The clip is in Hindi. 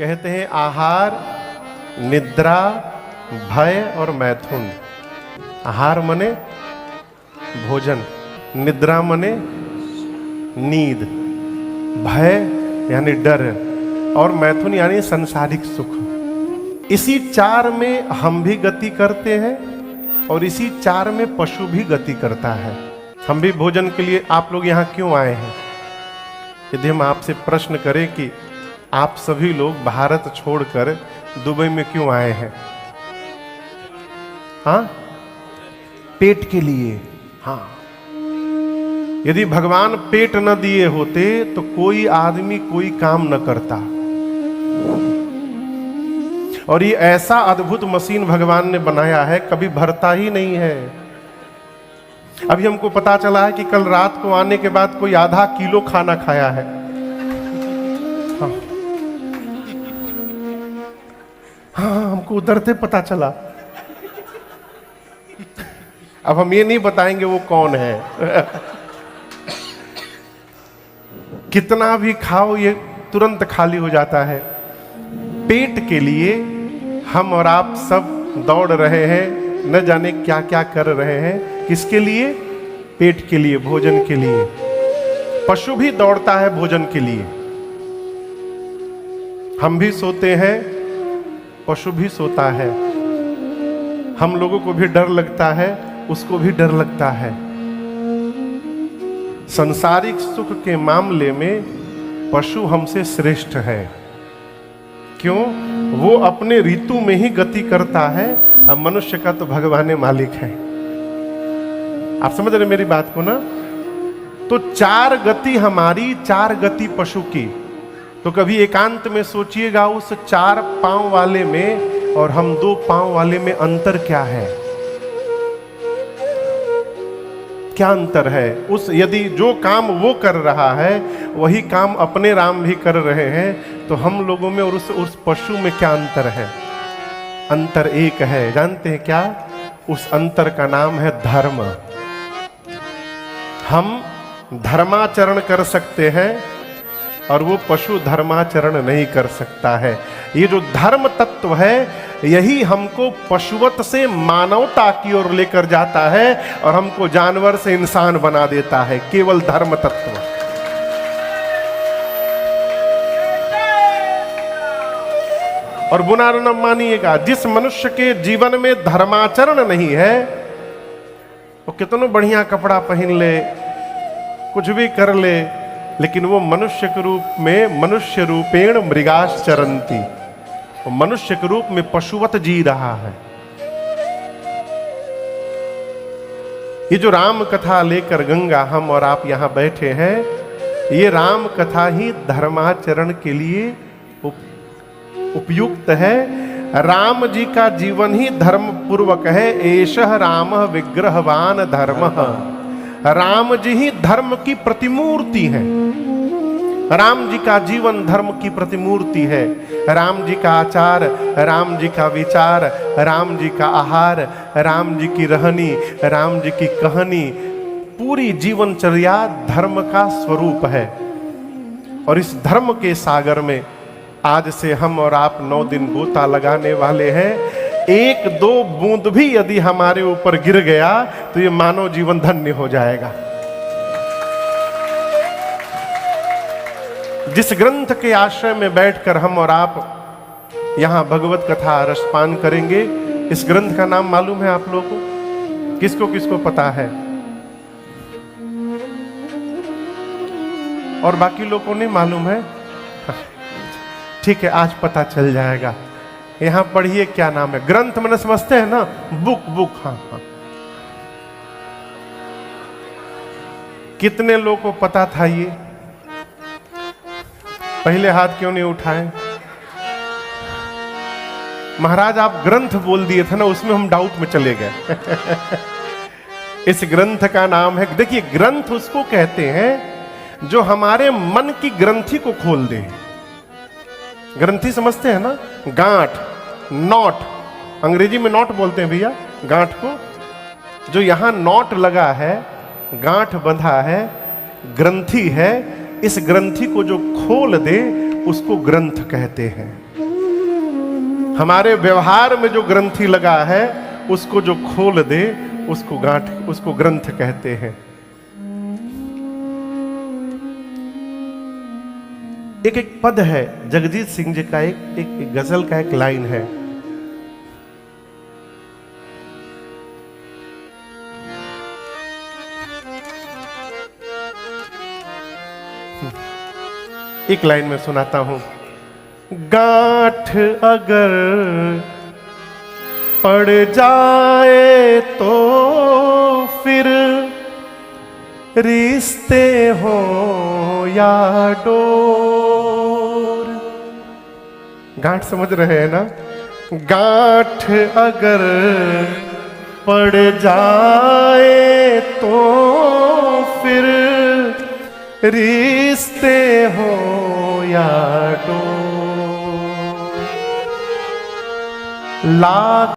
कहते हैं आहार, निद्रा, भय और मैथुन। आहार मने भोजन, निद्रा मने नींद, भय यानी डर और मैथुन यानी सांसारिक सुख। इसी चार में हम भी गति करते हैं और इसी चार में पशु भी गति करता है। हम भी भोजन के लिए आप लोग यहाँ क्यों आए हैं? यदि हम आपसे प्रश्न करें कि आप सभी लोग भारत छोड़कर दुबई में क्यों आए हैं? हाँ, पेट के लिए। हाँ, यदि भगवान पेट न दिए होते तो कोई आदमी कोई काम न करता। और ये ऐसा अद्भुत मशीन भगवान ने बनाया है, कभी भरता ही नहीं है। अभी हमको पता चला है कि कल रात को आने के बाद कोई आधा किलो खाना खाया है। हाँ, हाँ, हमको उधर से पता चला। अब हम ये नहीं बताएंगे वो कौन है। कितना भी खाओ ये तुरंत खाली हो जाता है। पेट के लिए हम और आप सब दौड़ रहे हैं, न जाने क्या क्या कर रहे हैं। किसके लिए? पेट के लिए, भोजन के लिए। पशु भी दौड़ता है भोजन के लिए। हम भी सोते हैं, पशु भी सोता है। हम लोगों को भी डर लगता है, उसको भी डर लगता है। संसारिक सुख के मामले में पशु हमसे श्रेष्ठ है। क्यों? वो अपने ऋतु में ही गति करता है। अब मनुष्य का तो भगवान मालिक है। आप समझ रहे मेरी बात को ना? तो चार गति हमारी, चार गति पशु की। तो कभी एकांत में सोचिएगा उस चार पांव वाले में और हम दो पांव वाले में अंतर क्या है? क्या अंतर है? उस यदि जो काम वो कर रहा है वही काम अपने राम भी कर रहे हैं, तो हम लोगों में और उस पशु में क्या अंतर है? अंतर एक है। जानते हैं क्या? उस अंतर का नाम है धर्म। हम धर्माचरण कर सकते हैं और वो पशु धर्माचरण नहीं कर सकता है। ये जो धर्म तत्व है यही हमको पशुवत से मानवता की ओर लेकर जाता है और हमको जानवर से इंसान बना देता है। केवल धर्म तत्व। और बुरा न मानिएगा, जिस मनुष्य के जीवन में धर्माचरण नहीं है वो कितना बढ़िया कपड़ा पहन ले, कुछ भी कर ले, लेकिन वो मनुष्य के रूप में मनुष्य रूपेण मृगाश्चरन्ति, वो मनुष्य के रूप में पशुवत जी रहा है। ये जो राम कथा लेकर गंगा हम और आप यहां बैठे हैं, ये राम कथा ही धर्माचरण के लिए उपयुक्त है। राम जी का जीवन ही धर्म पूर्वक है। एषः रामः विग्रहवान धर्मः। राम जी ही धर्म की प्रतिमूर्ति है। राम जी का जीवन धर्म की प्रतिमूर्ति है। राम जी का आचार, राम जी का विचार, राम जी का आहार, राम जी की रहनी, राम जी की कहानी, पूरी जीवनचर्या धर्म का स्वरूप है। और इस धर्म के सागर में आज से हम और आप 9 दिन गोता लगाने वाले हैं। एक दो बूंद भी यदि हमारे ऊपर गिर गया तो ये मानव जीवन धन्य हो जाएगा। जिस ग्रंथ के आश्रय में बैठकर हम और आप यहां भगवत कथा रसपान करेंगे, इस ग्रंथ का नाम मालूम है आप लोगों को? किसको किसको पता है? और बाकी लोगों को नहीं मालूम है? ठीक है, आज पता चल जाएगा। यहां पढ़िए क्या नाम है। ग्रंथ मैंने समझते हैं ना? बुक। हाँ हाँ। कितने लोगों को पता था ये? पहले हाथ क्यों नहीं उठाए? महाराज आप ग्रंथ बोल दिए थे ना, उसमें हम डाउट में चले गए। इस ग्रंथ का नाम है, देखिए ग्रंथ उसको कहते हैं जो हमारे मन की ग्रंथि को खोल दे। ग्रंथि समझते हैं ना? गांठ, नॉट, अंग्रेजी में नॉट बोलते हैं भैया गांठ को। जो यहां नॉट लगा है, गांठ बंधा है, ग्रंथि है, इस ग्रंथि को जो खोल दे उसको ग्रंथ कहते हैं। हमारे व्यवहार में जो ग्रंथि लगा है उसको जो खोल दे उसको गांठ, उसको ग्रंथ कहते हैं। एक एक पद है, जगजीत सिंह जी का एक गजल का एक लाइन है, एक लाइन में सुनाता हूं। गांठ अगर पड़ जाए तो फिर रिश्ते हो या डोर। गांठ समझ रहे हैं ना? गांठ अगर पड़ जाए तो फिर रिश्ते हो या डोर। लाख